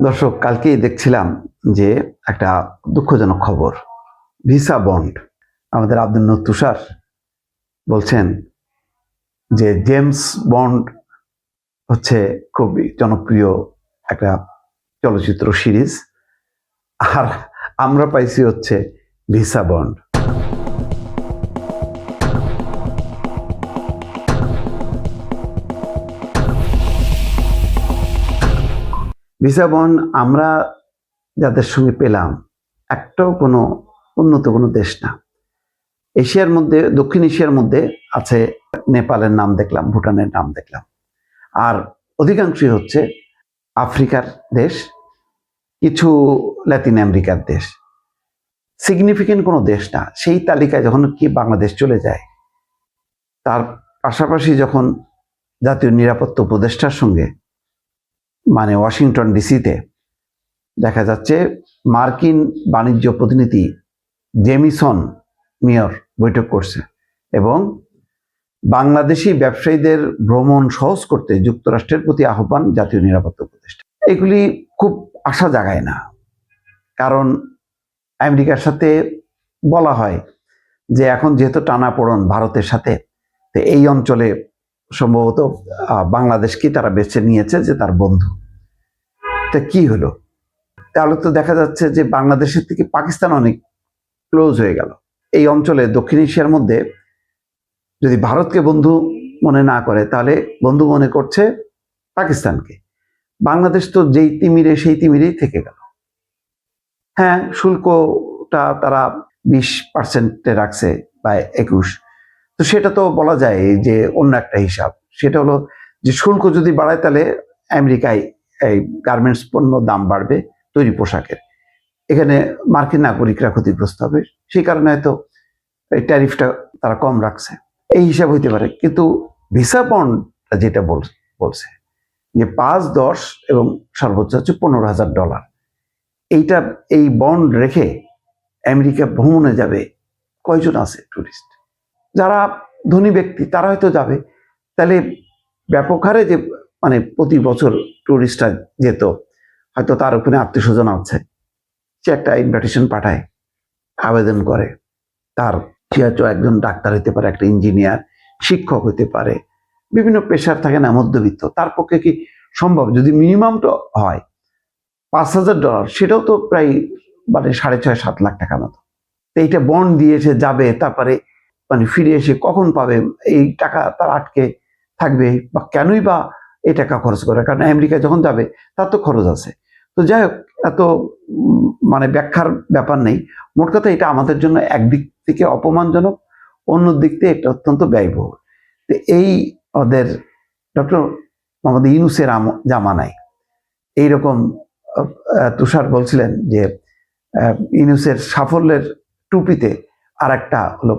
দর্শক, কালকেই দেখছিলাম যে একটা দুঃখজনক খবর। ভিসা বন্ড, আমাদের আব্দুল নূর তুষার বলছেন যে জেমস বন্ড হচ্ছে খুবই জনপ্রিয় একটা চলচ্চিত্র সিরিজ, আর আমরা পাইছি হচ্ছে ভিসা বন্ড। ভিসা বন্ড আমরা যাদের সঙ্গে পেলাম, একটাও কোনো উন্নত কোনো দেশ না। এশিয়ার মধ্যে, দক্ষিণ এশিয়ার মধ্যে আছে নেপালের নাম দেখলাম, ভুটানের নাম দেখলাম, আর অধিকাংশই হচ্ছে আফ্রিকার দেশ, কিছু লাতিন আমেরিকার দেশ। সিগনিফিকেন্ট কোনো দেশ না। সেই তালিকায় যখন কি বাংলাদেশ চলে যায়, তার পাশাপাশি যখন জাতীয় নিরাপত্তা উপদেষ্টার সঙ্গে মানে ওয়াশিংটন ডিসিতে দেখা যাচ্ছে মার্কিন বাণিজ্য প্রতিনিধি জেমিসন মেয়র বৈঠক করছে এবং বাংলাদেশি ব্যবসায়ীদের ভ্রমণ সহজ করতে যুক্তরাষ্ট্রের প্রতি আহ্বান জাতীয় নিরাপত্তা উপদেষ্টা। এগুলি খুব আশা জাগায় না, কারণ আমেরিকার সাথে বলা হয় যে এখন যেহেতু টানাপোড়েন ভারতের সাথে, তো এই অঞ্চলে সম্ভবত বাংলাদেশকে তারা বেছে নিয়েছে যে তার বন্ধু। তা কি হলো? তাহলে তো দেখা যাচ্ছে যে বাংলাদেশের থেকে পাকিস্তান অনেক ক্লোজ হয়ে গেল। এই অঞ্চলে দক্ষিণ এশিয়ার মধ্যে যদি ভারতকে বন্ধু মনে না করে, তাহলে বন্ধু মনে করছে পাকিস্তানকে। বাংলাদেশ তো যেই তিমিরে সেই তিমিরেই থেকে গেল। হ্যাঁ, শুল্কটা তারা 20% রাখছে বা 21, তো সেটা তো বলা যায় যে অন্য একটা হিসাব। সেটা হলো যে শুল্ক যদি বাড়ায় তাহলে আমেরিকায় এই গার্মেন্টস পণ্য দাম বাড়বে, তৈরি পোশাকের। এখানে মার্কিন নাগরিকরা ক্ষতিগ্রস্ত হবে, সেই কারণে হয়তো এই ট্যারিফটা তারা কম রাখছে, এই হিসাব হইতে পারে। কিন্তু ভিসা বন্ড যেটা বলছে যে 5, 10 এবং সর্বোচ্চ হচ্ছে $15,000, এইটা এই বন্ড রেখে আমেরিকা ভ্রমণে যাবে কয়জন আছে টুরিস্ট? যারা ধনী ব্যক্তি তারা হয়তো যাবে। তাহলে ব্যাপক হারে যে মানে প্রতি বছর টুরিস্টরা যেত, হয়তো তার ওখানে আত্মীয় স্বজন আছে, সে একটা ইনভিটেশন পাঠায়, আবেদন করে। তার একজন ডাক্তার হইতে পারে, একটা ইঞ্জিনিয়ার, শিক্ষক হইতে পারে, বিভিন্ন পেশার থাকে না, মধ্যবিত্ত। তার পক্ষে কি সম্ভব? যদি মিনিমামটা হয় $5,000, সেটাও তো প্রায় মানে 6.5-7 লাখ টাকা মতো। তো এইটা বন্ড দিয়ে সে যাবে, তারপরে মানে ফিরে এসে কখন পাবে এই টাকা? তার আটকে থাকবে বা কেনই বা এই টাকা খরচ করে? কারণ আমেরিকা যখন যাবে তার তো খরচ আছে। তো যাই হোক, এত মানে ব্যাখ্যার ব্যাপার নেই। মোট কথা, এটা আমাদের জন্য একদিক থেকে অপমানজনক, অন্য দিক থেকে এটা অত্যন্ত ব্যয়বহুল। তো এই ওদের ডক্টর মোহাম্মদ ইউনূসের জামানায় এইরকম তুষার বলছিলেন যে ইউনূসের সাফল্যের টুপিতে আর একটা হলো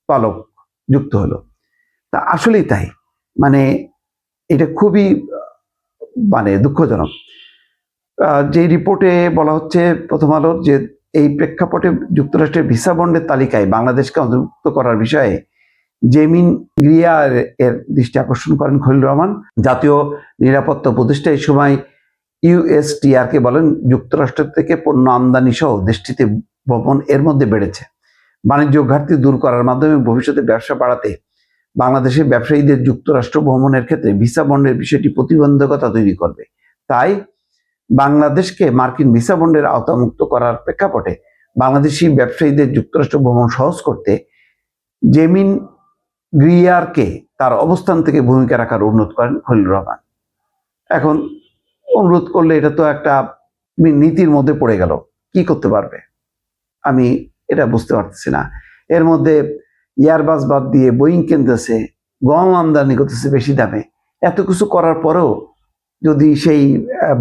পালক যুক্ত হলো। তা আসলেই তাই, মানে এটা খুবই মানে দুঃখজনক। যে রিপোর্টে বলা হচ্ছে প্রথম আলোর, যে এই প্রেক্ষাপটে যুক্তরাষ্ট্রের ভিসা বন্ডের তালিকায় বাংলাদেশকে অন্তর্ভুক্ত করার বিষয়ে জেমিন গ্রিয়ার এর দৃষ্টি আকর্ষণ করেন খলিল রহমান, জাতীয় নিরাপত্তা উপদেষ্টা। এই সময় ইউএসটিআরকে বলেন, যুক্তরাষ্ট্র থেকে পণ্য আমদানি সহ দেশটিতে ভ্রমণ এর মধ্যে বেড়েছে। বাণিজ্য ঘাটতি দূর করার মাধ্যমে ভবিষ্যতে ব্যবসা বাড়াতে বাংলাদেশের ব্যবসায়ীদের যুক্তরাষ্ট্র ভ্রমণের ক্ষেত্রে ভিসা বন্ডের বিষয়টি প্রতিবন্ধকতা তৈরি করবে। তাই বাংলাদেশকে মার্কিন ভিসা বন্ডের আওতামুক্ত করার প্রেক্ষাপটে বাংলাদেশি ব্যবসায়ীদের যুক্তরাষ্ট্র ভ্রমণ সহজ করতে জেমিন গ্রিয়ারকে তার অবস্থান থেকে ভূমিকা রাখার অনুরোধ করেন খলিল রহমান। এখন অনুরোধ করলে এটা তো একটা নীতির মধ্যে পড়ে গেল, কি করতে পারবে? আমি এটা বুঝতে পারতেছি না। এর মধ্যে এয়ারবাস বাদ দিয়ে বোয়িং কিনতেছে, গম আমদানি করতেছে বেশি দামে। এত কিছু করার পরেও যদি সেই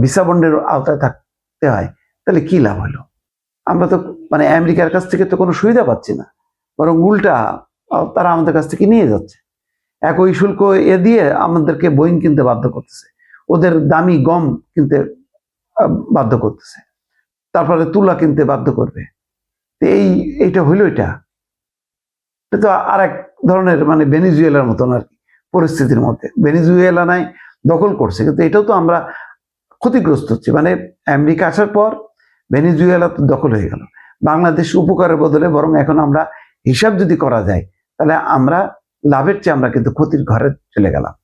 ভিসা বন্ডের আওতায় থাকতে হয়, তাহলে কি লাভ হলো? আমরা তো মানে আমেরিকার কাছ থেকে তো কোনো সুবিধা পাচ্ছি না, বরং উল্টা তারা আমাদের কাছ থেকে নিয়ে যাচ্ছে। একই শুল্ক দিয়ে আমাদেরকে বোয়িং কিনতে বাধ্য করতেছে, ওদের দামি গম কিনতে বাধ্য করতেছে, তারপরে তুলা কিনতে বাধ্য করবে। এইটা হইলো, এটা তো আর এক ধরনের মানে ভেনিজুয়েলার মতন আর কি পরিস্থিতির মধ্যে। ভেনিজুয়েলা নাই দখল করছে, কিন্তু এটাও তো আমরা ক্ষতিগ্রস্ত হচ্ছি। মানে আমেরিকা আসার পর ভেনেজুয়েলা তো দখল হয়ে গেল, বাংলাদেশ উপকারের বদলে বরং এখন আমরা হিসাব যদি করা যায় তাহলে আমরা লাভের চেয়ে আমরা কিন্তু ক্ষতির ঘরে চলে গেলাম।